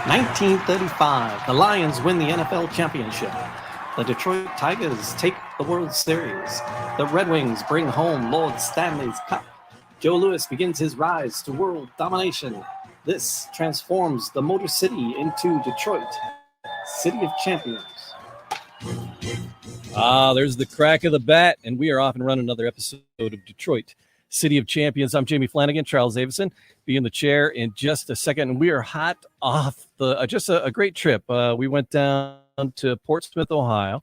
1935, the Lions win the NFL championship. The Detroit Tigers take the World Series. The Red Wings bring home Lord Stanley's Cup. Joe Louis begins his rise to world domination. This transforms the Motor City into Detroit, City of Champions. There's the crack of the bat, and we are off and running another episode of Detroit, City of Champions. I'm Jamie Flanagan. Charles Davison be in the chair in just a second, and we are hot off the just a great trip. We went down to Portsmouth, Ohio,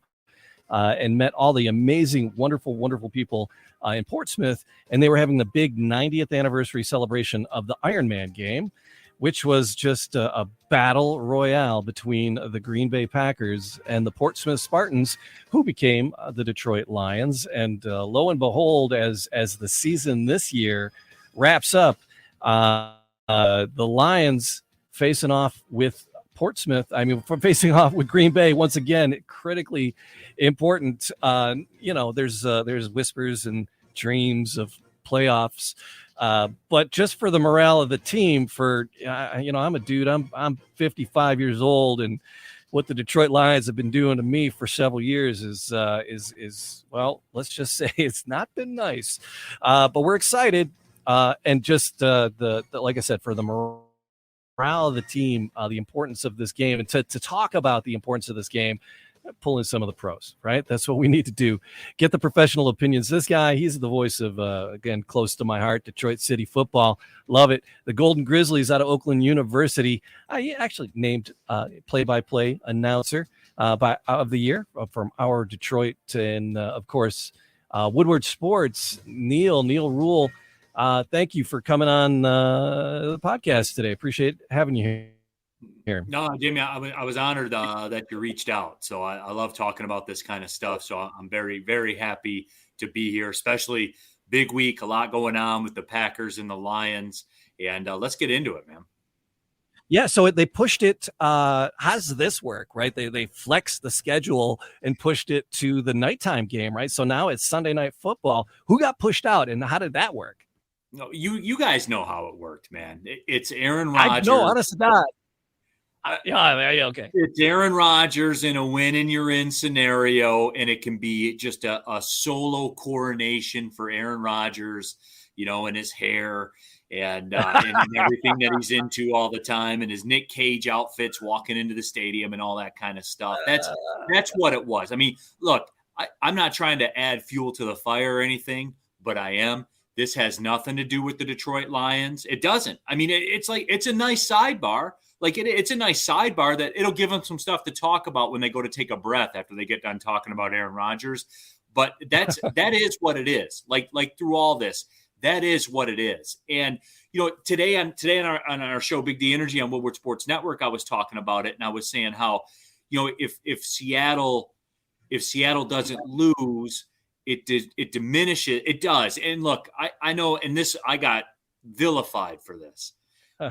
and met all the amazing, wonderful people in Portsmouth, and they were having the big 90th anniversary celebration of the Ironman Game, which was just a battle royale between the Green Bay Packers and the Portsmouth Spartans, who became the Detroit Lions. And lo and behold, as the season this year wraps up, the Lions facing off with facing off with Green Bay once again, critically important. There's whispers and dreams of playoffs. But just for the morale of the team, I'm a dude, I'm 55 years old, and what the Detroit Lions have been doing to me for several years is well, let's just say it's not been nice. But we're excited. And just like I said, for the morale of the team, the importance of this game, and to talk about the importance of this game, pull in some of the pros, right? That's what we need to do. Get the professional opinions. This guy, he's the voice of, again, close to my heart, Detroit City football. Love it. The Golden Grizzlies out of Oakland University. He actually named play-by-play announcer of the year from our Detroit. And, of course, Woodward Sports, Neal Ruhl. Thank you for coming on the podcast today. Appreciate having you here. No, Jimmy, I was honored that you reached out. So I love talking about this kind of stuff. So I'm very, very happy to be here, especially big week, a lot going on with the Packers and the Lions. And let's get into it, man. Yeah, so they pushed it. How does this work, right? They flexed the schedule and pushed it to the nighttime game, right? So now it's Sunday Night Football. Who got pushed out, and how did that work? No, you guys know how it worked, man. It's Aaron Rodgers. No, honestly, not. Yeah, okay. It's Aaron Rodgers in a win-and-you're-in scenario, and it can be just a solo coronation for Aaron Rodgers, and his hair and everything that he's into all the time, and his Nick Cage outfits walking into the stadium and all that kind of stuff. That's what it was. I mean, look, I'm not trying to add fuel to the fire or anything, but I am. This has nothing to do with the Detroit Lions. It doesn't. I mean, it's a nice sidebar. Like it's a nice sidebar that it'll give them some stuff to talk about when they go to take a breath after they get done talking about Aaron Rodgers. But that is what it is. Like through all this, that is what it is. And today on our show, Big D Energy on Woodward Sports Network, I was talking about it, and I was saying how if Seattle doesn't lose, it diminishes. It does. And look, I know, and this I got vilified for this.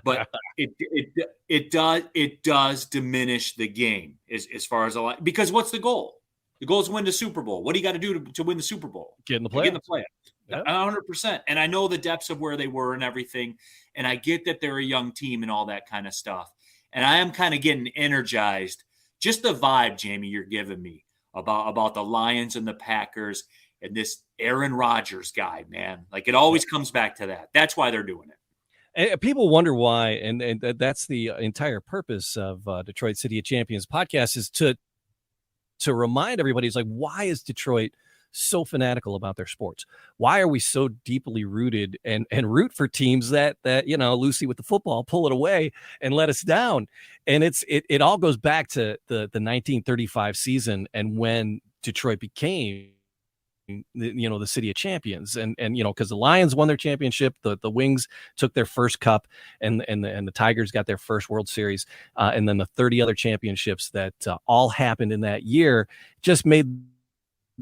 But it does diminish the game as far as because what's the goal? The goal is to win the Super Bowl. What do you got to do to win the Super Bowl? Get in the playoffs. Yeah. 100%. And I know the depths of where they were and everything. And I get that they're a young team and all that kind of stuff. And I am kind of getting energized. Just the vibe, Jamie, you're giving me about the Lions and the Packers and this Aaron Rodgers guy, man. Like it always comes back to that. That's why they're doing it. And people wonder why, and that's the entire purpose of Detroit City of Champions podcast, is to remind everybody, it's like, why is Detroit so fanatical about their sports? Why are we so deeply rooted and root for teams that Lucy with the football, pull it away and let us down? And it all goes back to the 1935 season and when Detroit became the City of Champions, and because the Lions won their championship, the Wings took their first cup, and the Tigers got their first World Series, and then the 30 other championships that all happened in that year just made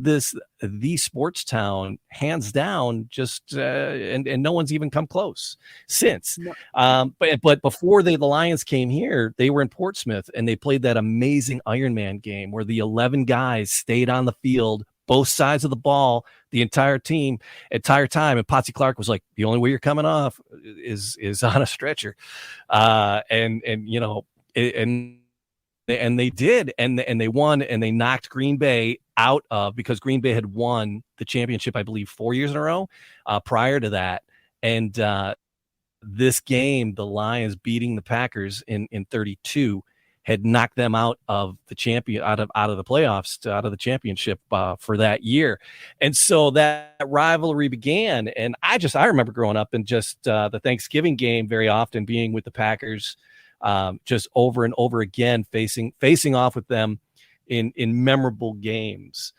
this the sports town hands down. Just and no one's even come close since. But before the Lions came here, they were in Portsmouth and they played that amazing Ironman game where the 11 guys stayed on the field, both sides of the ball, the entire time. And Potsy Clark was like, the only way you're coming off is on a stretcher. And and they did, and they won, and they knocked Green Bay out of, because Green Bay had won the championship, I believe, 4 years in a row prior to that. And this game, the Lions beating the Packers in 32, had knocked them out of the out of the playoffs, out of the championship for that year. And so that rivalry began. And I remember growing up and just the Thanksgiving game very often being with the Packers, just over and over again, facing off with them in memorable games.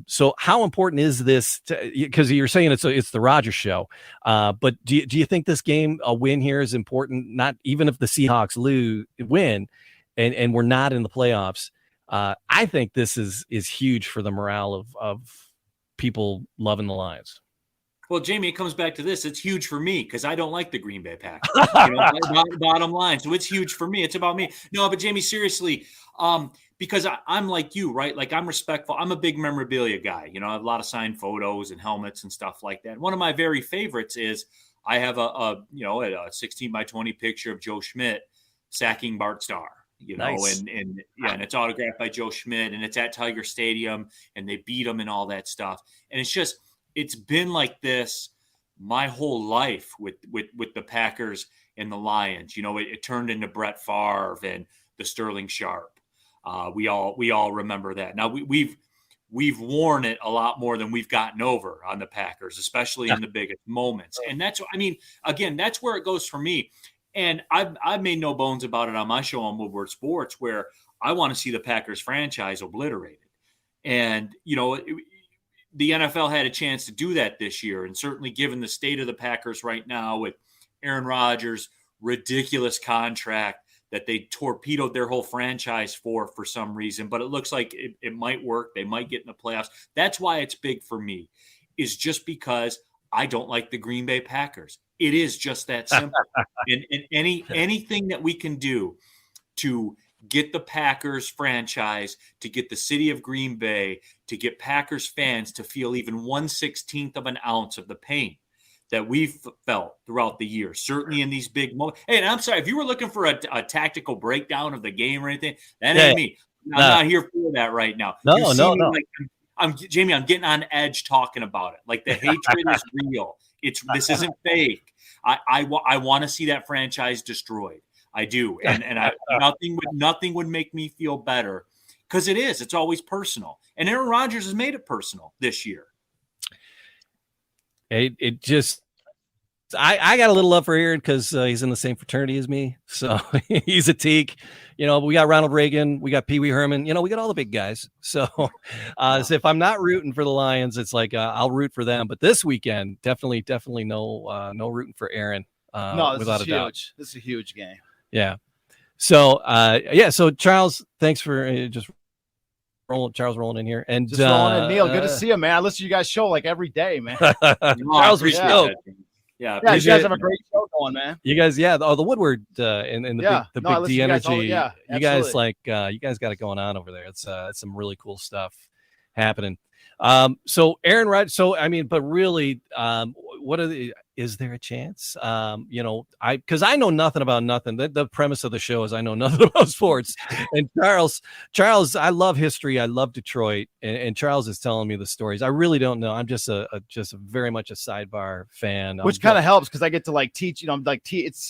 So how important is this? Because you're saying it's the Rodgers show, but do you think this game, a win here, is important? Not even if the Seahawks win, and we're not in the playoffs. I think this is huge for the morale of people loving the Lions. Well, Jamie, it comes back to this. It's huge for me because I don't like the Green Bay Packers. Bottom line. So it's huge for me. It's about me. No, but Jamie, seriously, because I'm like you, right? Like, I'm respectful. I'm a big memorabilia guy. I have a lot of signed photos and helmets and stuff like that. One of my very favorites is I have a 16 by 20 picture of Joe Schmidt sacking Bart Starr. Nice. and it's autographed by Joe Schmidt, and it's at Tiger Stadium, and they beat him and all that stuff. And it's been like this my whole life with the Packers and the Lions. It turned into Brett Favre and the Sterling Sharp. We all remember that. Now we've worn it a lot more than we've gotten over on the Packers, especially in the biggest moments. And that's where it goes for me. And I've made no bones about it on my show on Woodward Sports, where I want to see the Packers franchise obliterated. And, the NFL had a chance to do that this year. And certainly given the state of the Packers right now with Aaron Rodgers' ridiculous contract that they torpedoed their whole franchise for some reason, but it looks like it might work. They might get in the playoffs. That's why it's big for me, is just because I don't like the Green Bay Packers. It is just that simple. and anything that we can do to get the Packers franchise, to get the city of Green Bay, to get Packers fans to feel even 1/16th of an ounce of the pain that we've felt throughout the year, certainly in these big moments. Hey, and I'm sorry, if you were looking for a tactical breakdown of the game or anything, that ain't me. I'm not here for that right now. No. Like, Jamie, I'm getting on edge talking about it. Like, the hatred is real. This isn't fake. I want to see that franchise destroyed. I do. And nothing would make me feel better, because it's always personal. And Aaron Rodgers has made it personal this year. It just, I got a little love for Aaron because he's in the same fraternity as me. So he's a teak. We got Ronald Reagan, we got Pee Wee Herman, we got all the big guys. So, so if I'm not rooting for the Lions, it's like I'll root for them. But this weekend, definitely no rooting for Aaron. Without a doubt. This is a huge game. Yeah. So, So Charles, thanks for just rolling in here, and just rolling in. Neal, good to see you, man. I listen to you guys' show like every day, man. Charles, appreciate that. Yeah, you guys have a great show going, man. You guys, the Woodward and the big D energy. You guys you guys got it going on over there. It's some really cool stuff happening. So Aaron Rodgers. So but really, is there a chance? Because I know nothing about nothing. The premise of the show is I know nothing about sports. And Charles, I love history. I love Detroit, and Charles is telling me the stories. I really don't know. I'm just very much a sidebar fan, which kind of helps because I get to teach.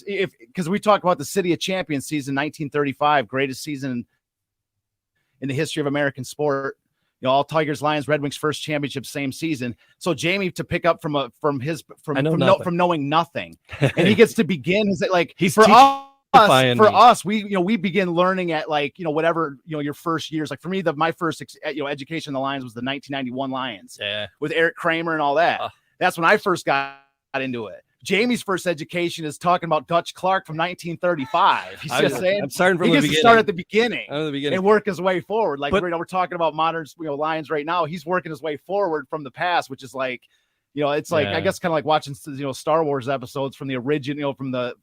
Because we talk about the City of Champions season, 1935, greatest season in the history of American sport. All Tigers, Lions, Red Wings first championship, same season. So Jamie, to pick up from knowing nothing, and he gets to begin. Is it like for us, we begin learning at whatever your first years. Like for me, my first education in the Lions was the 1991 Lions, with Eric Kramer and all that. That's when I first got into it. Jamie's first education is talking about Dutch Clark from 1935. He's just saying, I'm starting from he the gets beginning. to start at the beginning, and work his way forward. We're talking about modern, Lions right now. He's working his way forward from the past, which is I guess kind of like watching, Star Wars episodes from the original, from the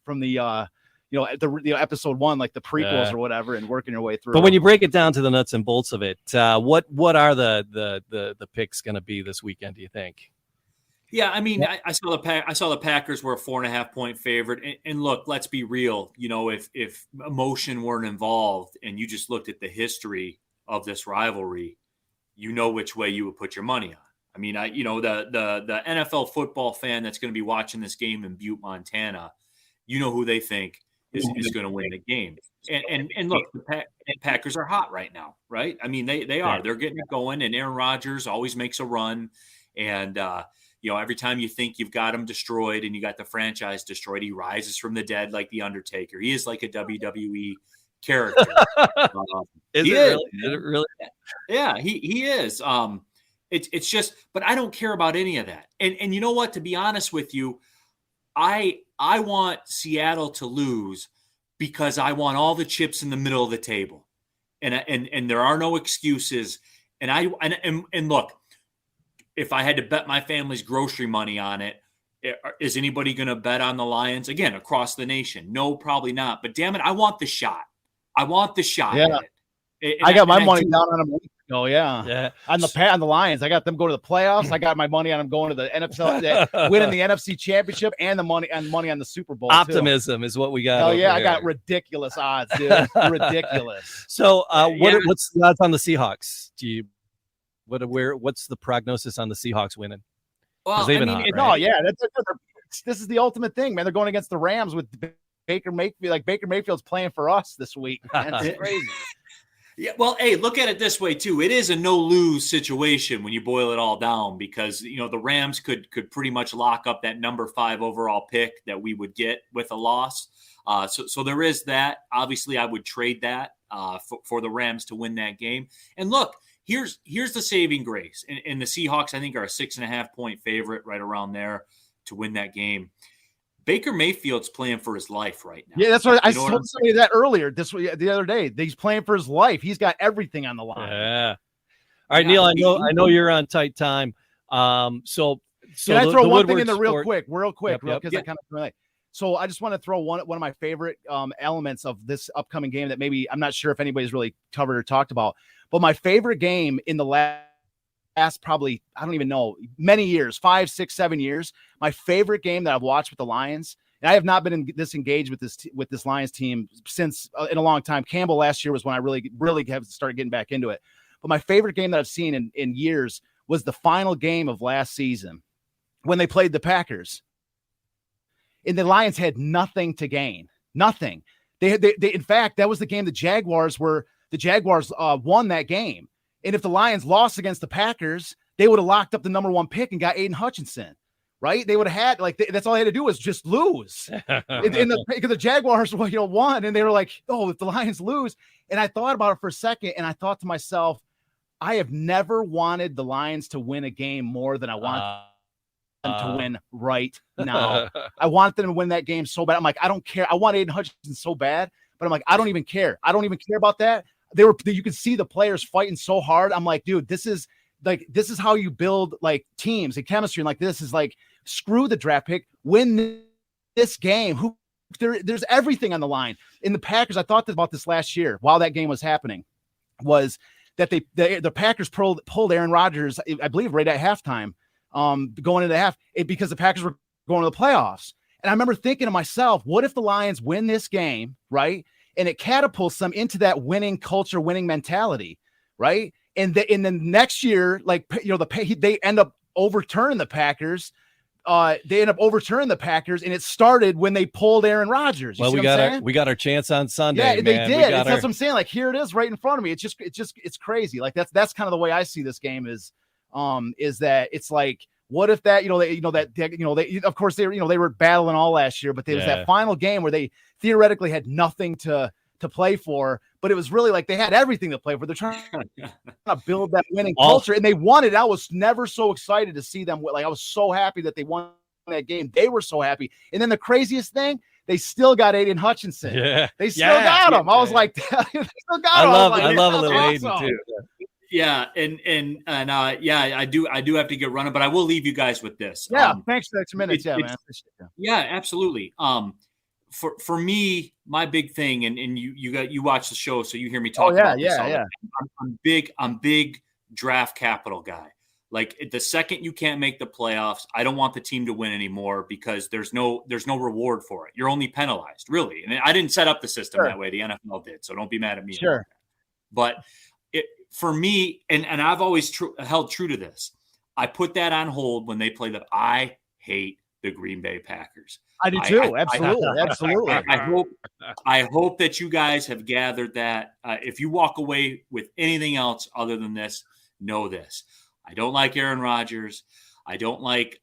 episode 1, like the prequels or whatever, and working your way through. But when you break it down to the nuts and bolts of it, what are the picks going to be this weekend? Do you think? Yeah, I mean, I saw the Packers were a 4.5-point favorite, and look, let's be real. You know, if emotion weren't involved, and you just looked at the history of this rivalry, you know which way you would put your money on. I mean, the NFL football fan that's going to be watching this game in Butte, Montana, you know who they think is going to win the game. And look, the Packers are hot right now, right? I mean, they are. They're getting it going, and Aaron Rodgers always makes a run, and every time you think you've got him destroyed and you got the franchise destroyed, he rises from the dead like the Undertaker. He is like a WWE character. Is it really? Yeah, he is. It's just, but I don't care about any of that. And you know what? To be honest with you, I want Seattle to lose because I want all the chips in the middle of the table, and there are no excuses. And look. If I had to bet my family's grocery money on it, is anybody going to bet on the Lions again across the nation? No, probably not. But damn it, I want the shot. I want the shot. Yeah, I got my money down on them. Oh yeah. On the Lions, I got them going to the playoffs. I got my money on them going to the NFL, winning the NFC Championship, and the money on the Super Bowl. Optimism is what we got. Oh yeah, I got ridiculous odds, dude. Ridiculous. So, what's the odds on the Seahawks? What's the prognosis on the Seahawks winning? Well, they've been hot, right? This is the ultimate thing, man. They're going against the Rams with Baker Mayfield. Like Baker Mayfield's playing for us this week. That's crazy. Yeah, well, hey, look at it this way too. It is a no-lose situation when you boil it all down, because the Rams could pretty much lock up that number 5 overall pick that we would get with a loss. So there is that. Obviously, I would trade that for the Rams to win that game. And look. Here's the saving grace. And the Seahawks, I think, are a 6.5-point favorite right around there to win that game. Baker Mayfield's playing for his life right now. Yeah, that's what I told somebody that earlier the other day. He's playing for his life. He's got everything on the line. Yeah. All right, Neal, I know you're on tight time. So can I throw one thing in there real quick, because I kind of relate. So I just want to throw one of my favorite elements of this upcoming game that maybe I'm not sure if anybody's really covered or talked about. But my favorite game in the last probably, I don't even know, many years, 5, 6, 7 years, my favorite game that I've watched with the Lions, and I have not been this engaged with this Lions team since in a long time. Campbell last year was when I really have started getting back into it. But my favorite game that I've seen in years was the final game of last season when they played the Packers. And the Lions had nothing to gain. Nothing. They in fact, that was the game the Jaguars won that game. And if the Lions lost against the Packers, they would have locked up the number 1 pick and got Aiden Hutchinson, right? They would have had that's all they had to do was just lose. Because the Jaguars won, and they were like, oh, if the Lions lose. And I thought about it for a second, and I thought to myself, I have never wanted the Lions to win a game more than I want them to win right now. I want them to win that game so bad. I'm like, I don't care. I want Aiden Hutchinson so bad, but I'm like, I don't even care. I don't even care about that. You could see the players fighting so hard. I'm like, dude, this is how you build like teams and chemistry. And like, this is like, screw the draft pick, win this game. There's everything on the line. In the Packers, I thought about this last year while that game was happening, was that the Packers pulled Aaron Rodgers, I believe, right at halftime, going into half, because the Packers were going to the playoffs. And I remember thinking to myself, what if the Lions win this game, right? And it catapults them into that winning culture, winning mentality, right? And then next year, they end up overturning the Packers. And it started when they pulled Aaron Rodgers. Well, we got our chance on Sunday. Yeah, they did. That's what I'm saying. Like, here it is right in front of me. It's crazy. Like that's kind of the way I see this game is that it's like, what if that, of course they were battling all last year, but there was that final game where they theoretically had nothing to play for, but it was really like they had everything to play for. They're trying to build that winning culture, and they won it. I was never so excited to see them. Like, I was so happy that they won that game. They were so happy. And then the craziest thing, they still got Aiden Hutchinson. Yeah. They still got him. I was like, they still got him. I love a little Aiden too. Yeah, I do have to get running, but I will leave you guys with this. Yeah, thanks for the 2 minutes. Man. Yeah, absolutely. For me, my big thing, and you watch the show, so you hear me talk about this. I'm big draft capital guy. Like the second you can't make the playoffs, I don't want the team to win anymore because there's no reward for it. You're only penalized, really. And I didn't set up the system that way. The NFL did, so don't be mad at me. Sure. But for me, and I've always held true to this. I put that on hold when they play I hate the Green Bay Packers. I do too. Absolutely. I hope that you guys have gathered that. If you walk away with anything else other than this, know this. I don't like Aaron Rodgers. I don't like,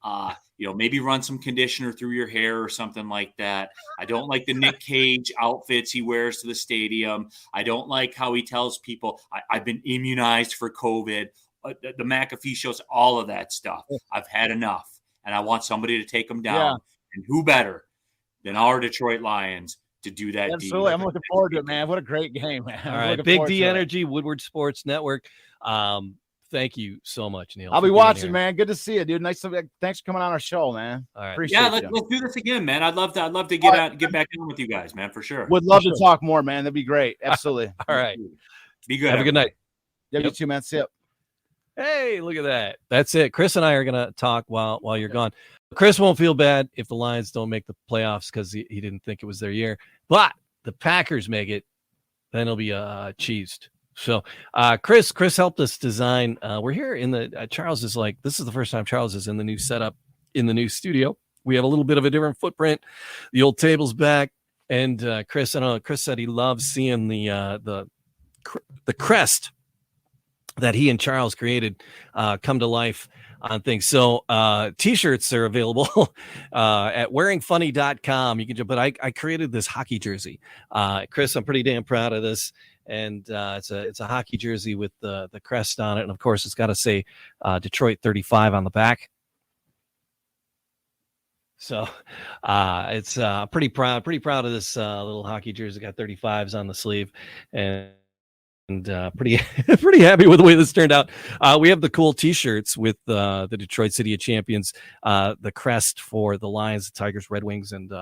maybe run some conditioner through your hair or something like that. I don't like the Nick Cage outfits he wears to the stadium. I don't like how he tells people I've been immunized for COVID. The McAfee shows, all of that stuff. I've had enough, and I want somebody to take them down. Yeah. And who better than our Detroit Lions to do that? Absolutely. I'm looking forward to it, man. What a great game, man. All right. Big D Energy, Woodward Sports Network. Thank you so much, Neal. I'll be watching, man. Good to see you, dude. Thanks for coming on our show, man. All right. Appreciate let's do this again, man. I'd love to get back in with you guys, man, for sure. Would love to talk more, man. That'd be great. Absolutely. All right. Be good. Have a good night. Yeah, you too, man. See ya. Hey, look at that. That's it. Chris and I are gonna talk while you're gone. Chris won't feel bad if the Lions don't make the playoffs because he didn't think it was their year. But the Packers make it, then he'll be cheesed. So Chris helped us design. We're here in the Charles is like, this is the first time Charles is in the new setup in the new studio. We have a little bit of a different footprint. The old table's back, and Chris said he loves seeing the crest that he and Charles created come to life on things. So t-shirts are available at wearingfunny.com. You can, but I created this hockey jersey. Chris, I'm pretty damn proud of this. And it's a hockey jersey with the crest on it. And of course it's got to say Detroit 35 on the back. So it's pretty proud of this little hockey jersey. Got 35s on the sleeve, and pretty happy with the way this turned out. We have the cool t-shirts with the Detroit City of Champions, the crest for the Lions, the Tigers, Red Wings, and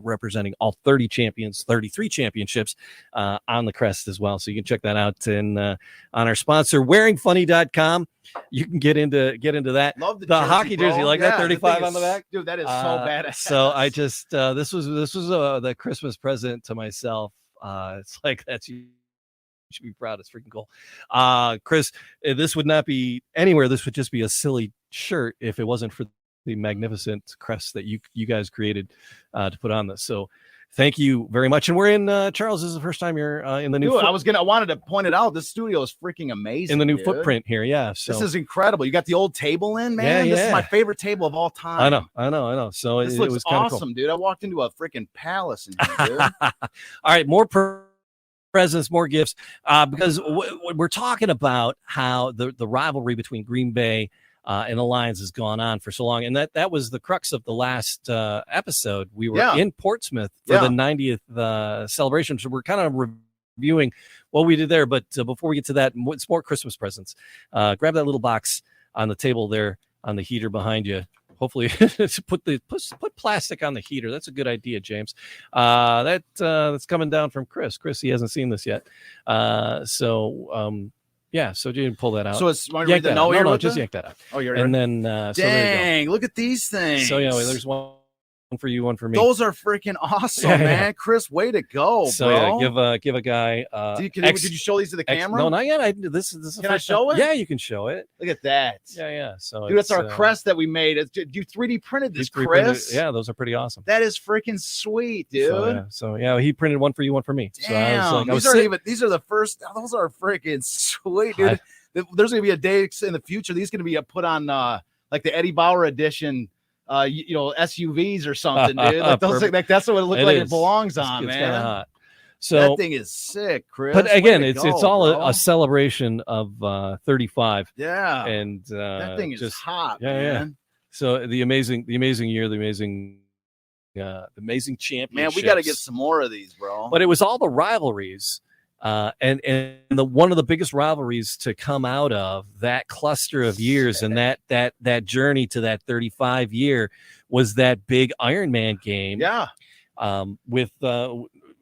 representing all 33 championships on the crest as well. So you can check that out on our sponsor, wearingfunny.com. You can get into that. Love the hockey jersey, like that 35 on the back. Dude, that is so badass. So I just this was the Christmas present to myself. It's like that's you should be proud. It's freaking cool. Chris, this would not be anywhere. This would just be a silly shirt if it wasn't for the magnificent crest that you guys created to put on this. So thank you very much. And we're in Charles, this is the first time you're in the new I wanted to point it out. This studio is freaking amazing. In the new footprint here. Yeah. So this is incredible. You got the old table in, man. Yeah. This is my favorite table of all time. I know. So this it looks was kind of awesome, cool. dude. I walked into a freaking palace in here, dude. All right. More presents, more gifts, because we're talking about how the rivalry between Green Bay and the Lions has gone on for so long. And that was the crux of the last episode. We were in Portsmouth for the 90th celebration. So we're kind of reviewing what we did there. But before we get to that, it's more Christmas presents. Grab that little box on the table there on the heater behind you. Hopefully put plastic on the heater. That's a good idea, James. That's coming down from Chris. Chris, he hasn't seen this yet. Yeah, so you can pull that out. So it's yank that out. No, just yank that out. Oh, you're and then dang, so there you go. Look at these things. So there's one for you, one for me. Those are freaking awesome, man. Chris, way to go, so bro. Give a guy. Did you show these to the camera? No, not yet. This is. Can I show it? Yeah, you can show it. Look at that. Yeah. So dude, that's our crest that we made. You 3D printed this, Chris. Yeah, those are pretty awesome. That is freaking sweet, dude. So he printed one for you, one for me. Damn, so these are the first. Those are freaking sweet, dude. There's gonna be a day in the future. These are gonna be put on like the Eddie Bauer edition. SUVs or something, dude. Like that's what it looks like. It belongs on, man. It's kind of hot. So that thing is sick, Chris. But again, it's all a celebration of 35. Yeah, and that thing is just hot. Man. Yeah. So the amazing year, the amazing championship. Man, we got to get some more of these, bro. But it was all the rivalries. And one of the biggest rivalries to come out of that cluster of years and that journey to that 35 year was that big Ironman game. Yeah. With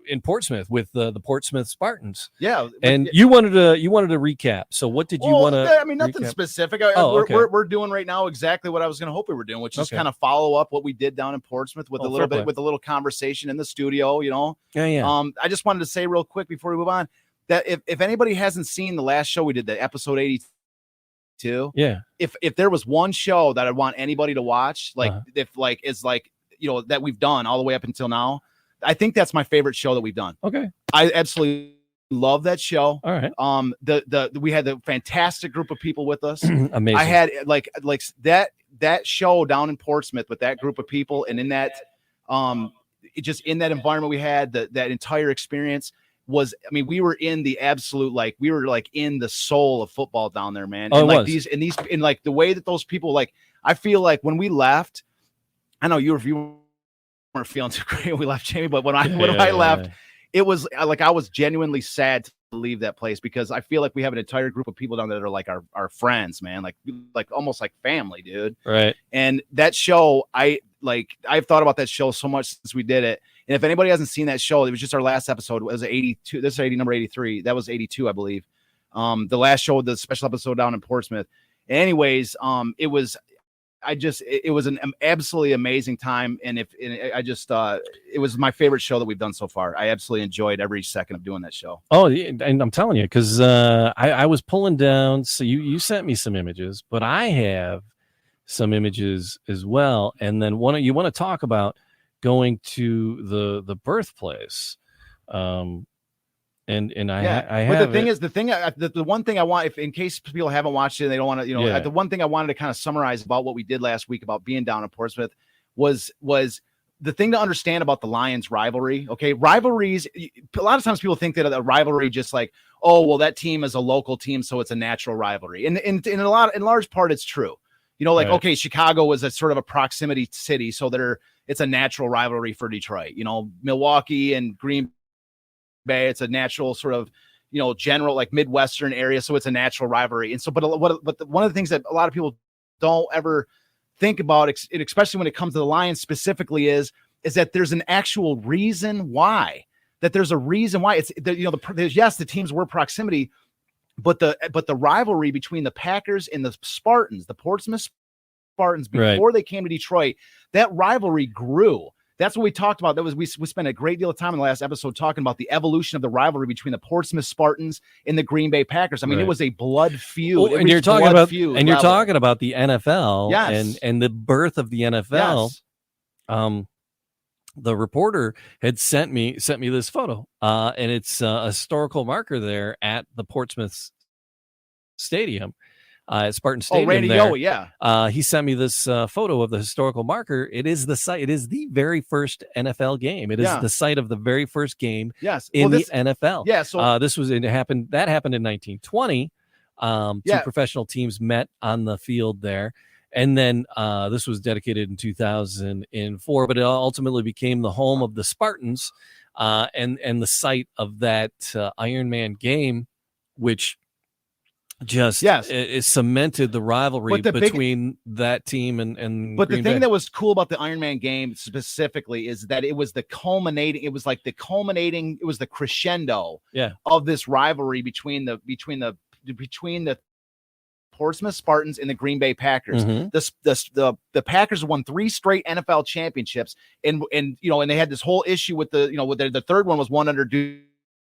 in Portsmouth with the Portsmouth Spartans. Yeah, and you wanted to recap. So what did you want to? I mean, nothing specific. We're doing right now exactly what I was going to hope we were doing, which is kind of follow up what we did down in Portsmouth with with a little conversation in the studio. Yeah. I just wanted to say real quick before we move on that if anybody hasn't seen the last show we did, the episode 82. If there was one show that I'd want anybody to watch, that we've done all the way up until now, I think that's my favorite show that we've done. Okay. I absolutely love that show. All right. We had a fantastic group of people with us. Amazing. I had that show down in Portsmouth with that group of people, and in that just in that environment we had, that entire experience was, I mean, we were in the absolute, we were in the soul of football down there, man. And the way that those people, I feel like when we left, I know you weren't feeling too great when we left, Jamie, but when I left, it was I was genuinely sad to leave that place, because I feel like we have an entire group of people down there that are our friends, man, like almost like family, dude. Right. And that show, I've thought about that show so much since we did it. And if anybody hasn't seen that show, it was just our last episode. It was 82. This is number 83. That was 82, I believe. The last show, the special episode down in Portsmouth. Anyways, it was an absolutely amazing time. And it was my favorite show that we've done so far. I absolutely enjoyed every second of doing that show. Oh, and I'm telling you, because I was pulling down. So you sent me some images, but I have some images as well. And then you want to talk about going to the birthplace. I have the one thing I want, if in case people haven't watched it and they don't want to, the one thing I wanted to kind of summarize about what we did last week about being down in Portsmouth was the thing to understand about the Lions rivalry. Okay. Rivalries. A lot of times people think that a rivalry just that team is a local team, so it's a natural rivalry. And in large part, it's true. Right. Okay, Chicago was a sort of a proximity city, so it's a natural rivalry for Detroit. Milwaukee and Green Bay, it's a natural sort of, general Midwestern area, so it's a natural rivalry. And so, but one of the things that a lot of people don't ever think about, especially when it comes to the Lions specifically, is that there's an actual reason why. That there's a reason why the teams were proximity. But the rivalry between the Packers and the Spartans, the Portsmouth Spartans, before they came to Detroit, that rivalry grew. That's what we talked about. We spent a great deal of time in the last episode talking about the evolution of the rivalry between the Portsmouth Spartans and the Green Bay Packers. I mean, It was a blood feud. Well, you're talking about the NFL, yes, and the birth of the NFL. Yes. The reporter had sent me this photo, and it's a historical marker there at the Portsmouth Stadium, at Spartan Stadium. Randy there. Yowie, yeah. He sent me this photo of the historical marker. It is the site. It is the very first NFL game. It is the site of the very first game. Yes. The NFL. Yeah. So That happened in 1920. Two professional teams met on the field there. And then this was dedicated in 2004, but it ultimately became the home of the Spartans and the site of that Ironman game, which just it cemented the rivalry between that team and But Green the thing Bay. that was cool about the Ironman game specifically is that it was the crescendo of this rivalry between the Portsmouth Spartans and the Green Bay Packers. Mm-hmm. The Packers won 3 straight NFL championships, and they had this whole issue with the third one was won under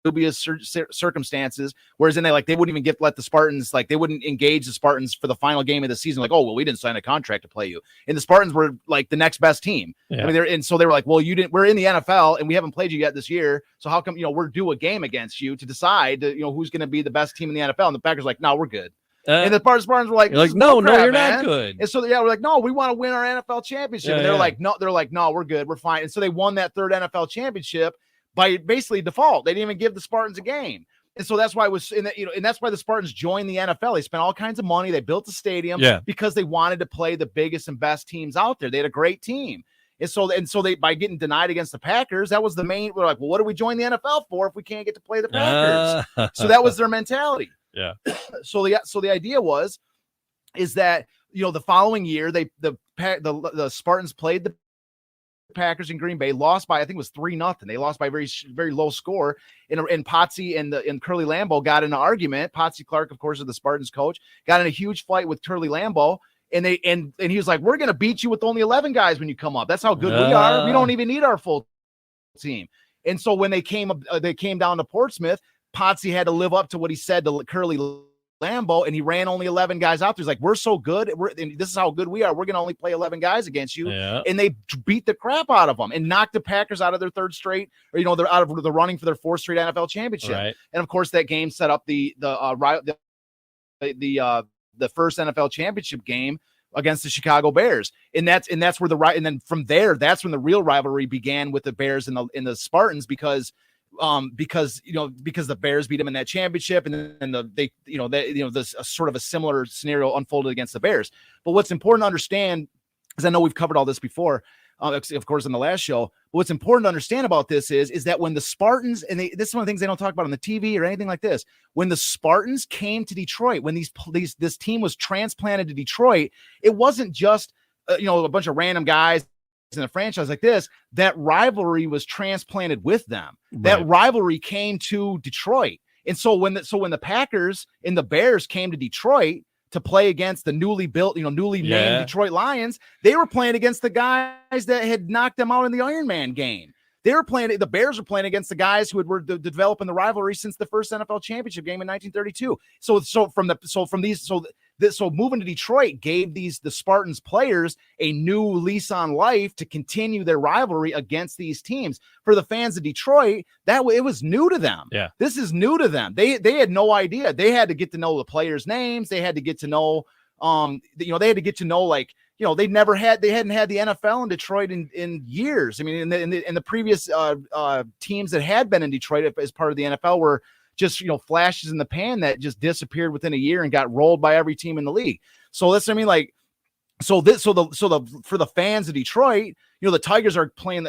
dubious circumstances, whereas then they wouldn't even let the Spartans, they wouldn't engage the Spartans for the final game of the season. We didn't sign a contract to play you, and the Spartans were the next best team. Yeah. I mean, so they were like, well, you didn't. We're in the NFL and we haven't played you yet this year, so how come we're due a game against you to decide who's going to be the best team in the NFL? And the Packers no, we're good. And the Spartans were like, no, you're man. not good. And so we're like, no, we want to win our NFL championship. And they're like, no, we're good, we're fine. And so they won that third NFL championship by basically default. They didn't even give the Spartans a game. And so that's why and that's why the Spartans joined the NFL. They spent all kinds of money. They built a stadium because they wanted to play the biggest and best teams out there. They had a great team. And so they, by getting denied against the Packers, that was the main. We're like, well, what do we join the NFL for if we can't get to play the Packers? So that was their mentality. Yeah. So the idea is that the following year the Spartans played the Packers in Green Bay, lost by, I think it was 3-0. They lost by a very, very low score. And Potsy and Curly Lambeau got in an argument. Potsy Clark, of course, is the Spartans coach, got in a huge fight with Curly Lambeau. And he was like, we're going to beat you with only 11 guys when you come up. That's how good we are. We don't even need our full team. And so when they came down to Portsmouth, Potsy had to live up to what he said to Curly Lambeau, and he ran only 11 guys out there. He's like, we're so good. And this is how good we are. We're going to only play 11 guys against you. Yeah. And they beat the crap out of them and knocked the Packers out of their third straight, or, they're out of the running for their fourth straight NFL championship. Right. And of course that game set up the first NFL championship game against the Chicago Bears. And that's where and then from there, that's when the real rivalry began with the Bears and the Spartans, because the Bears beat them in that championship, and then this sort of a similar scenario unfolded against the Bears. But what's important to understand, because I know we've covered all this before, of course, in the last show, but what's important to understand about this is that when the Spartans, and this is one of the things they don't talk about on the TV or anything like this, when the Spartans came to Detroit, when this team was transplanted to Detroit, it wasn't just a bunch of random guys in a franchise like this. That rivalry was transplanted with them. Right. That rivalry came to Detroit. And so when the Packers and the Bears came to Detroit to play against the newly built, newly named Detroit Lions, they were playing against the guys that had knocked them out in the Ironman game. The Bears were playing against the guys who were developing the rivalry since the first NFL championship game in 1932. So moving to Detroit gave the Spartans players a new lease on life to continue their rivalry against these teams. For the fans of Detroit, it was new to them. Yeah. This is new to them. They had no idea. They had to get to know the players' names. They had to get to know, they had to get to know, they hadn't had the NFL in Detroit in years. I mean, in the previous teams that had been in Detroit as part of the NFL were just, flashes in the pan that just disappeared within a year and got rolled by every team in the league. So that's, for the fans of Detroit, the Tigers are playing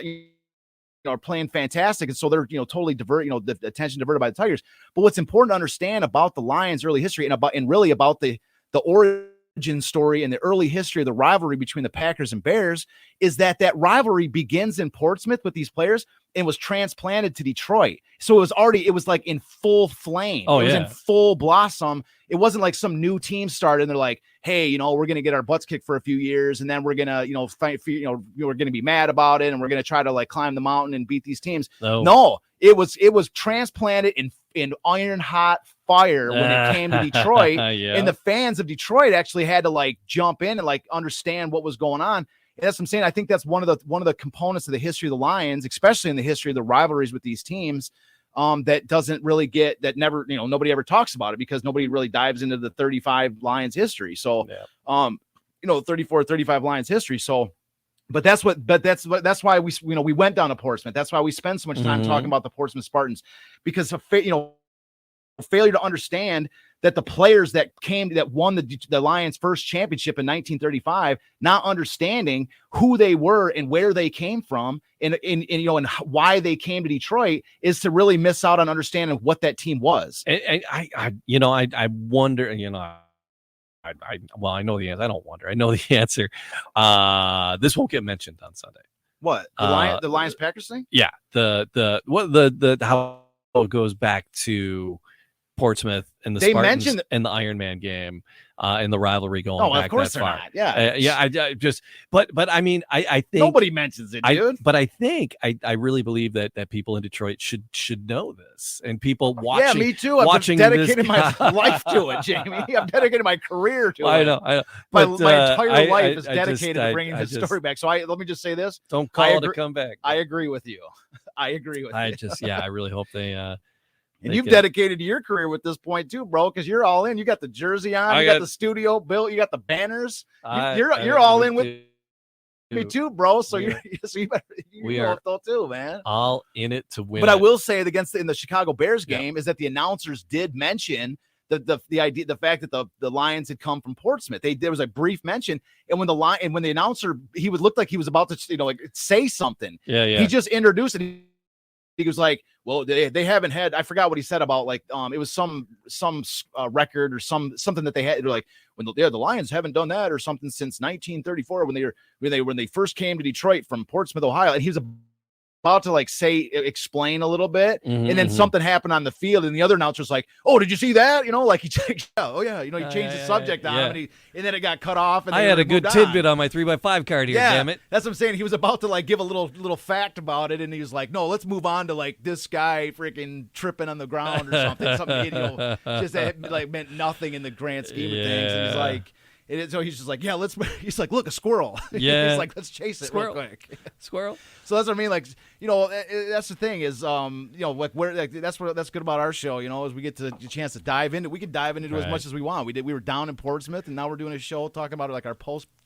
are playing fantastic. And so they're, totally the attention diverted by the Tigers. But what's important to understand about the Lions' early history and really about the origin story and the early history of the rivalry between the Packers and Bears is that rivalry begins in Portsmouth with these players and was transplanted to Detroit. So it was like in full flame. It was in full blossom. It wasn't like some new team started and they're like, hey, we're going to get our butts kicked for a few years. And then we're going to, fight, we're going to be mad about it. And we're going to try to climb the mountain and beat these teams. No, it was transplanted in iron hot fire when it came to Detroit. And the fans of Detroit actually had to jump in and understand what was going on. And that's what I'm saying. I think that's one of the components of the history of the Lions, especially in the history of the rivalries with these teams, that doesn't really nobody ever talks about it because nobody really dives into the 35 Lions history. So, 35 Lions history. So, but that's why we went down to Portsmouth. That's why we spend so much time talking about the Portsmouth Spartans, because failure to understand that the players that won the Lions' first championship in 1935, not understanding who they were and where they came from and why they came to Detroit, is to really miss out on understanding what that team was. And I wonder, I know the answer. I don't wonder. I know the answer. This won't get mentioned on Sunday. What? The Lions Packers thing? Yeah. The how it goes back to Portsmouth and the Spartans and the Ironman game and the rivalry going back that far. Not. Yeah. I just, but I mean, I think nobody mentions it, dude. But I think I really believe that people in Detroit should know this, and people watching. Yeah, me too. I'm dedicating my life to it, Jamie. I'm dedicating my career to it. I know. My entire life is dedicated to bringing this story back. So let me just say this: don't call it a comeback. I agree with you. I really hope they. And you've dedicated your career with this point too, bro, because you're all in. You got the jersey on, you got the studio built, you got the banners. You're all in with me too, bro. So you better though too, man. All in it to win. But I will say in the Chicago Bears game is that the announcers did mention the idea, the fact that the Lions had come from Portsmouth. There was a brief mention, and when the announcer, he looked like he was about to say something. Yeah. He just introduced it. he was like, well, they haven't had, I forgot what he said about like, it was some record or something that they had. They're like, the Lions haven't done that or something since 1934 when they first came to Detroit from Portsmouth, Ohio. And he was about to like explain a little bit, and then something happened on the field, and the other announcer's like, "Oh, did you see that?" Like he changed the subject on him, and then it got cut off. And I had a good tidbit on my 3x5 card here. Damn it! That's what I'm saying. He was about to like give a little fact about it, and he was like, "No, let's move on to like this guy freaking tripping on the ground or something, just that like meant nothing in the grand scheme of things." And he's like. So he's just like, he's like, look, a squirrel. Yeah. He's like, let's chase it real quick. Squirrel. So that's what I mean. Like, that's the thing is, like that's good about our show, is we get the chance to dive into, we can dive into as much as we want. We were down in Portsmouth, and now we're doing a show talking about like our Portsmouth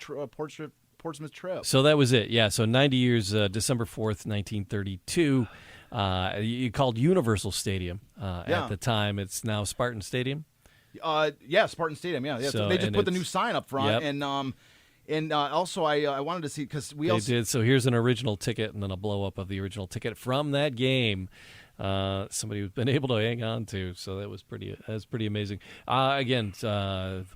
trip. So that was it. Yeah. So 90 years, December 4th, 1932, you called Universal Stadium at the time. It's now Spartan Stadium. Spartan Stadium. Yeah. So they just put the new sign up front, and also I wanted to see because they did. So here's an original ticket, and then a blow up of the original ticket from that game. Somebody who's been able to hang on to. So that was pretty amazing. Again,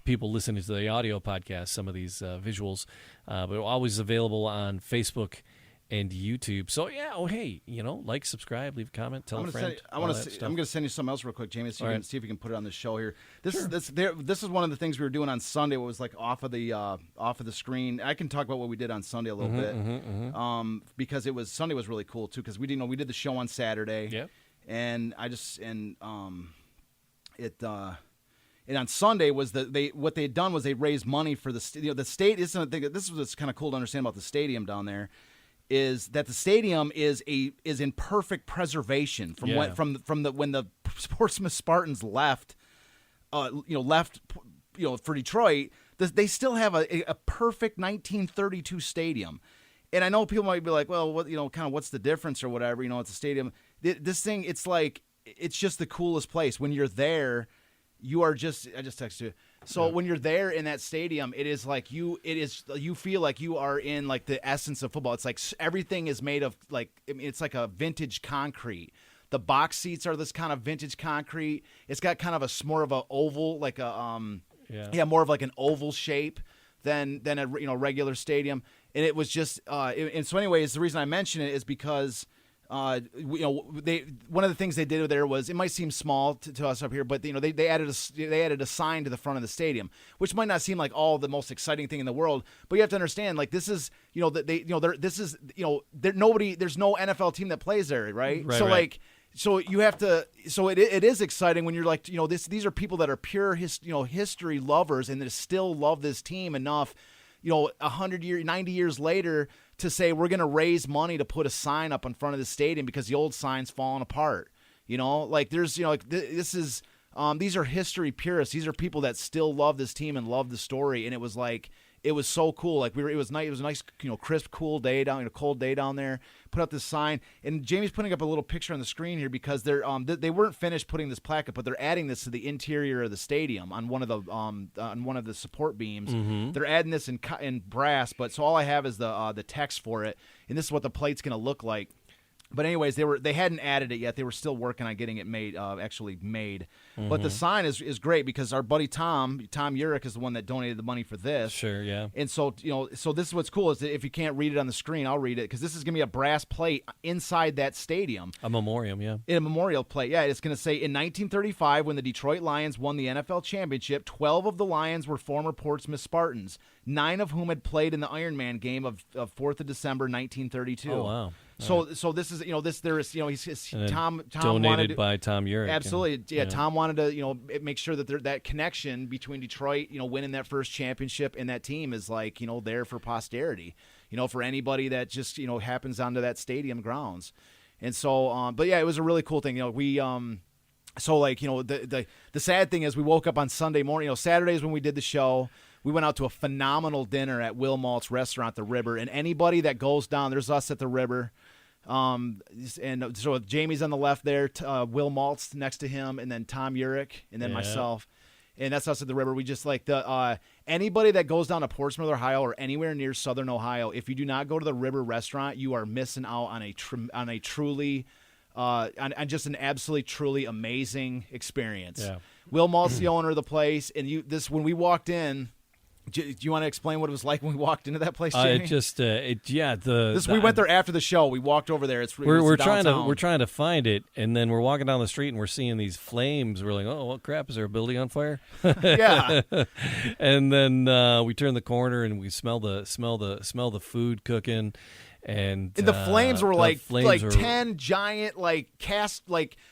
people listening to the audio podcast, some of these visuals, but always available on Facebook and YouTube. So hey, like, subscribe, leave a comment, tell a friend. I'm going to send you something else real quick, Jamie, so you can see if you can put it on the show here. This is one of the things we were doing on Sunday. What was like off of the screen. I can talk about what we did on Sunday a little bit, because Sunday was really cool too, because we did the show on Saturday. Yeah. And and on Sunday was what they had done was they raised money for the state. This is what's kind of cool to understand about the stadium down there. Is that the stadium is in perfect preservation from when the Portsmouth Spartans left for Detroit. They still have a perfect 1932 stadium, and I know people might be like, well, what kind of what's the difference or whatever? It's a stadium. This thing, it's just the coolest place. When you're there, you are just. I just texted you. So when you're there in that stadium, you feel like you are in like the essence of football. It's like everything is made of it's like a vintage concrete. The box seats are this kind of vintage concrete. It's got kind of more of a oval, like a more of like an oval shape than a regular stadium. And it was just and so anyways, the reason I mention it is because one of the things they did there was, it might seem small to us up here, but they added a sign to the front of the stadium, which might not seem like all the most exciting thing in the world, but you have to understand, like, this is there's no NFL team that plays there, right? So like, so you have to, so it is exciting when you're like, these are people that are pure history lovers and that still love this team enough, 90 years later, to say we're going to raise money to put a sign up in front of the stadium because the old sign's falling apart. Like there's, this is, these are history purists. These are people that still love this team and love the story. And it was so cool. Like it was nice. It was a nice, crisp, cool day cold day down there. Put up this sign, and Jamie's putting up a little picture on the screen here because they're they weren't finished putting this plaque up, but they're adding this to the interior of the stadium on one of the support beams. Mm-hmm. They're adding this in brass, but so all I have is the text for it, and this is what the plate's going to look like. But anyways, they hadn't added it yet. They were still working on getting it made, actually made. Mm-hmm. But the sign is great because our buddy Tom Urich is the one that donated the money for this. Sure, yeah. And so so this is what's cool is that if you can't read it on the screen, I'll read it because this is gonna be a brass plate inside that stadium. A memoriam, yeah. In a memorial plate, yeah. It's gonna say in 1935 when the Detroit Lions won the NFL championship, 12 of the Lions were former Portsmouth Spartans, 9 of whom had played in the Ironman game of 4th of December 1932. Oh wow. So this is he's Tom donated by Tom Urich. Absolutely, yeah. Tom wanted to make sure that that connection between Detroit winning that first championship and that team is there for posterity, for anybody that just happens onto that stadium grounds, and so but yeah, it was a really cool thing. So the sad thing is we woke up on Sunday morning. Saturdays when we did the show. We went out to a phenomenal dinner at Will Malt's restaurant, The River, and anybody that goes down, there's us at The River, and so Jamie's on the left there, Will Malt's next to him, and then Tom Urich, and then myself, and that's us at The River. We just like anybody that goes down to Portsmouth, Ohio, or anywhere near Southern Ohio, if you do not go to The River restaurant, you are missing out on a truly and just an absolutely, truly amazing experience. Yeah. Will Malt's the owner of the place, and when we walked in, do you want to explain what it was like when we walked into that place, Jamie? We went there after the show. We walked over there. We're trying to find it, and then we're walking down the street and we're seeing these flames. We're like, oh, what crap? Is there a building on fire? Yeah. And then we turn the corner and we smell the food cooking. And the flames were the like were 10 giant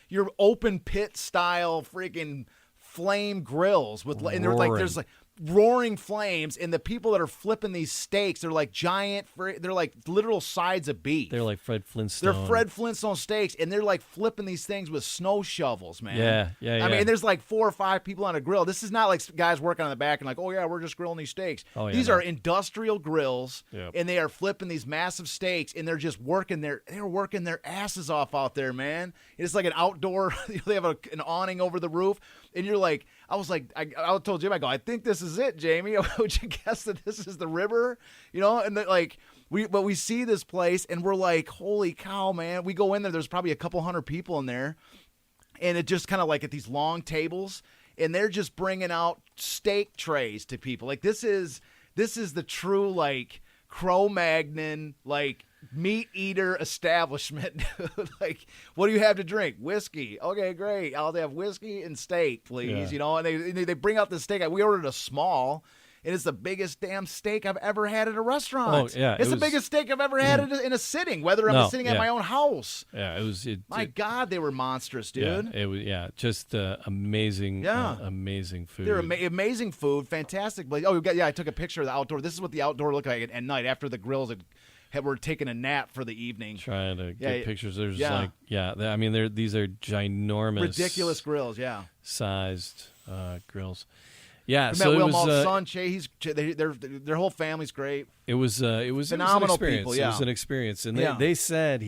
your open pit style freaking flame grills and they're like there's like roaring flames, and the people that are flipping these steaks, they're like they're like literal sides of beef. They're like Fred Flintstone. They're Fred Flintstone steaks, and they're like flipping these things with snow shovels, man. Yeah. I mean, there's like 4 or 5 people on a grill. This is not like guys working on the back and like, oh yeah, we're just grilling these steaks. These are industrial grills, and they are flipping these massive steaks, and they're just working their asses off out there, man. It's like an outdoor. They have an awning over the roof, and you're like, I told Jim, I go, I think this is it, Jamie. Would you guess that this is the river? And we see this place and we're like, holy cow, man. We go in there. There's probably a couple hundred people in there, and it just kind of like at these long tables, and they're just bringing out steak trays to people. Like this is the true like Cro-Magnon like meat eater establishment. Like, what do you have to drink? Whiskey. Okay, great. I'll have whiskey and steak, please. Yeah. And they bring out the steak. We ordered a small, and it's the biggest damn steak I've ever had at a restaurant. Oh, yeah. It's the biggest steak I've ever had in a sitting, whether I'm sitting at my own house. Yeah, it was. My God, they were monstrous, dude. Yeah, it was. Yeah, just amazing. Amazing food. They're amazing food, fantastic. I took a picture of the outdoor. This is what the outdoor looked like at night after the grills were taking a nap for the evening. Trying to get pictures. There's these are ginormous, ridiculous grills. Yeah, sized grills. Yeah, we met Will Malt's son, Che. Their whole family's great. It was phenomenal people. Yeah, it was an experience, and he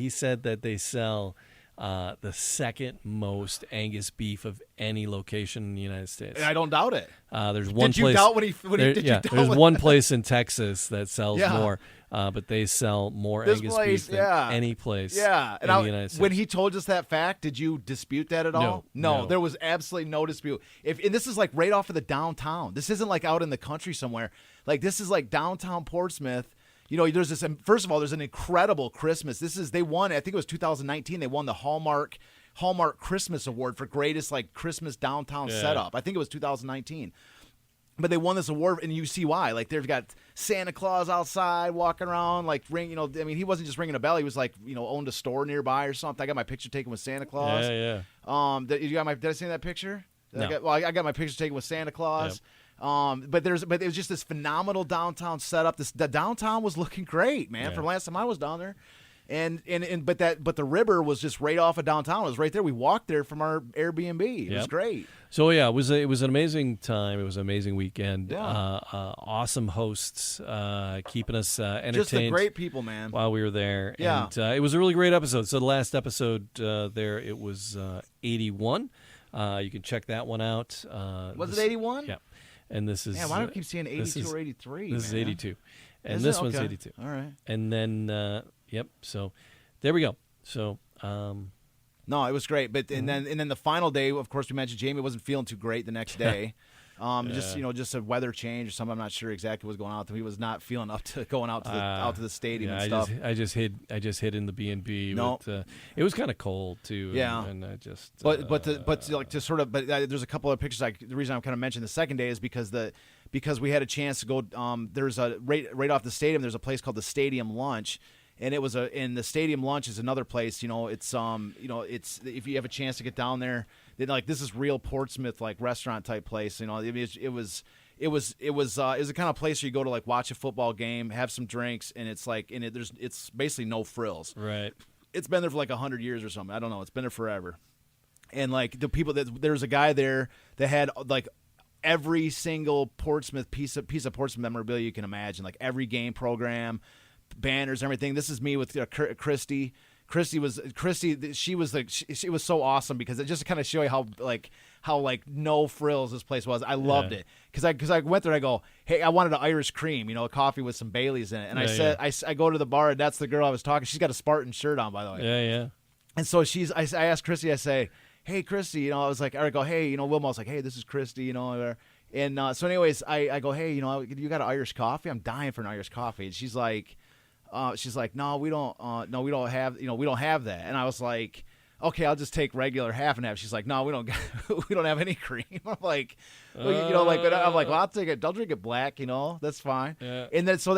said that they sell the second most Angus beef of any location in the United States. I don't doubt it. There's one did you place. Doubt when he did you doubt there's one place in Texas that sells more. But they sell more Angus beef than any place in the United States. When he told us that fact, did you dispute that at all? No. There was absolutely no dispute. And this is like right off of the downtown. This isn't like out in the country somewhere. Like this is like downtown Portsmouth. There's this. First of all, there's an incredible Christmas. They won. I think it was 2019. They won the Hallmark Christmas Award for greatest like Christmas downtown setup. I think it was 2019. But they won this award, and you see why. Like, they've got Santa Claus outside walking around, like, he wasn't just ringing a bell. He was, like, owned a store nearby or something. I got my picture taken with Santa Claus. Yeah. Did I send that picture? No. I got my picture taken with Santa Claus. Yep. But it was just this phenomenal downtown setup. The downtown was looking great, man, from last time I was down there. But the river was just right off of downtown. It was right there. We walked there from our Airbnb. It was great. So it was an amazing time. It was an amazing weekend. Yeah. Awesome hosts, keeping us entertained. Just the great people, man. While we were there. Yeah. And it was a really great episode. So the last episode it was 81. You can check that one out. Was it 81? Yeah. And this is. Yeah. Why do I keep seeing 82 or 83? This is 82, and this one's okay. 82. All right. And then. Yep. So, there we go. So, no, it was great. But and then the final day, of course, we mentioned Jamie wasn't feeling too great the next day. Just a weather change or something. I'm not sure exactly what was going on. He was not feeling up to going out to the stadium and stuff. I just hid in the B&B. No, it was kind of cold too. Yeah, and I just. But there's a couple of pictures. Like the reason I'm kind of mentioning the second day is because we had a chance to go. There's a right off the stadium. There's a place called the Stadium Lunch. And it was and the Stadium Lunch is another place. It's if you have a chance to get down there, then like this is real Portsmouth like restaurant type place. It was a kind of place where you go to like watch a football game, have some drinks, and it's like it's basically no frills. Right. It's been there for like 100 years or something. I don't know. It's been there forever. And like the people there's a guy there that had like every single Portsmouth piece of Portsmouth memorabilia you can imagine, like every game program. Banners and everything. This is me with Christy. She was so awesome because it just kind of show you how no frills this place was. I loved it because I went there. I go, hey, I wanted an Irish cream, a coffee with some Baileys in it. And I go to the bar and that's the girl I was talking. She's got a Spartan shirt on, by the way. Yeah. And so I asked Christy, I say, hey, Christy, I was like, I go, hey, Wilma was like, hey, this is Christy, And so anyways, I go, hey, you got an Irish coffee? I'm dying for an Irish coffee. And she's like, no, we don't have, we don't have that. And I was like, okay, I'll just take regular half and half. She's like, no, we don't, we don't have any cream. I'm like, I'm like, well, I'll take it. I'll drink it black, that's fine. Yeah. And then, so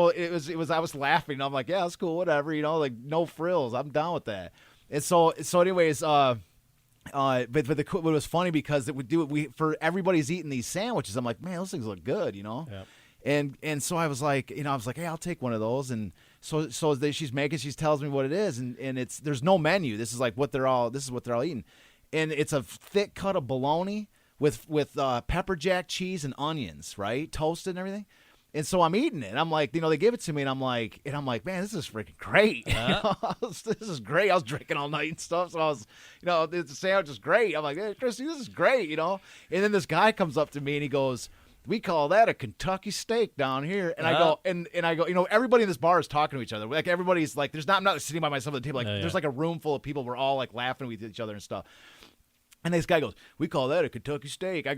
it was, I was laughing. I'm like, yeah, that's cool. Whatever, like no frills. I'm down with that. And so anyways, but it was funny because it would for everybody's eating these sandwiches. I'm like, man, those things look good, Yep. And so I was like, hey, I'll take one of those. And so she tells me what it is, and there's no menu. This is what they're all eating, and it's a thick cut of bologna with pepper jack cheese and onions, right, toasted and everything. And so I'm eating it. I'm like, they give it to me, and I'm like, man, this is freaking great. This is great. I was drinking all night and stuff, so I was, the sandwich is great. I'm like, hey, Christy, this is great, And then this guy comes up to me and he goes, we call that a Kentucky steak down here. And I go, and I go, everybody in this bar is talking to each other. Like everybody's like, I'm not sitting by myself at the table. Like there's like a room full of people. We're all like laughing with each other and stuff. And this guy goes, we call that a Kentucky steak. I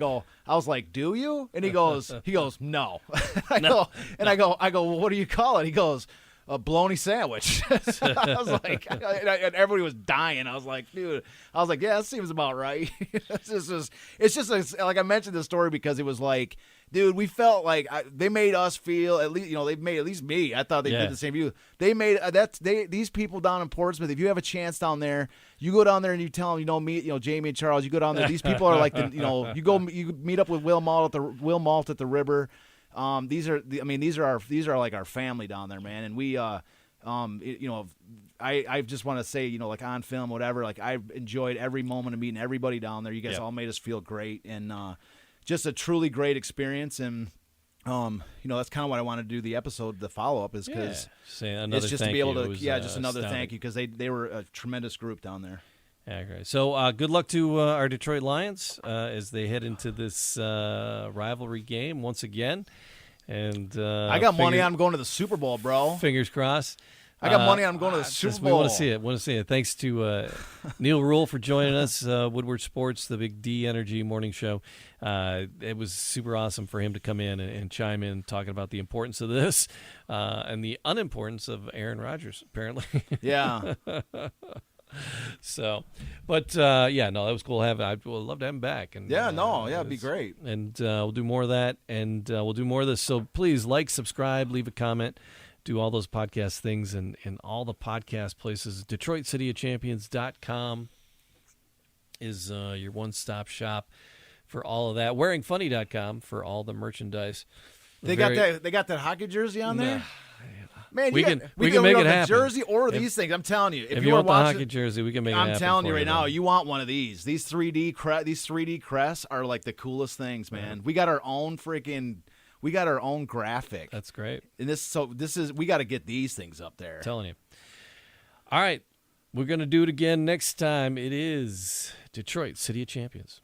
was like, do you? And he goes, no. I go, well, what do you call it? He goes, a bologna sandwich. I was like, and everybody was dying. I was like, dude, yeah, that seems about right. It's just like I mentioned this story because it was like, dude, we felt like they made us feel at least, they made at least me. I thought they did the same to you. They made these people down in Portsmouth. If you have a chance down there, you go down there and you tell them, me, Jamie and Charles, you go down there. These people are like, you meet up with Will Malt at the river. These are like our family down there, man. And we, I just want to say, like on film, whatever, like I've enjoyed every moment of meeting everybody down there. You guys all made us feel great, and just a truly great experience. And that's kind of what I wanted to do the episode, the follow up, is because it's just to be able to, just another thank you, because they were a tremendous group down there. Yeah, great. So good luck to our Detroit Lions as they head into this rivalry game once again. And I got money on going to the Super Bowl, bro. Fingers crossed. I got money on going to the Super Bowl. We want to see it. Thanks to Neal Ruhl for joining us, Woodward Sports, the Big D Energy morning show. It was super awesome for him to come in and chime in talking about the importance of this and the unimportance of Aaron Rodgers, apparently. Yeah. So, but that was cool. I would love to have him back. And it'd be great. And we'll do more of that, and we'll do more of this. So please like, subscribe, leave a comment, do all those podcast things, and all the podcast places. DetroitCityOfChampions.com is your one-stop shop for all of that. WearingFunny.com for all the merchandise. They got that hockey jersey on there. Man, we can make it happen. Jersey or these things. I'm telling you, if you want the hockey jersey, we can make it happen. I'm telling you right now, you want one of these. These 3D crests are like the coolest things, man. Yeah. We got our own graphic. That's great. And we got to get these things up there. I'm telling you. All right, we're gonna do it again next time. It is Detroit City of Champions.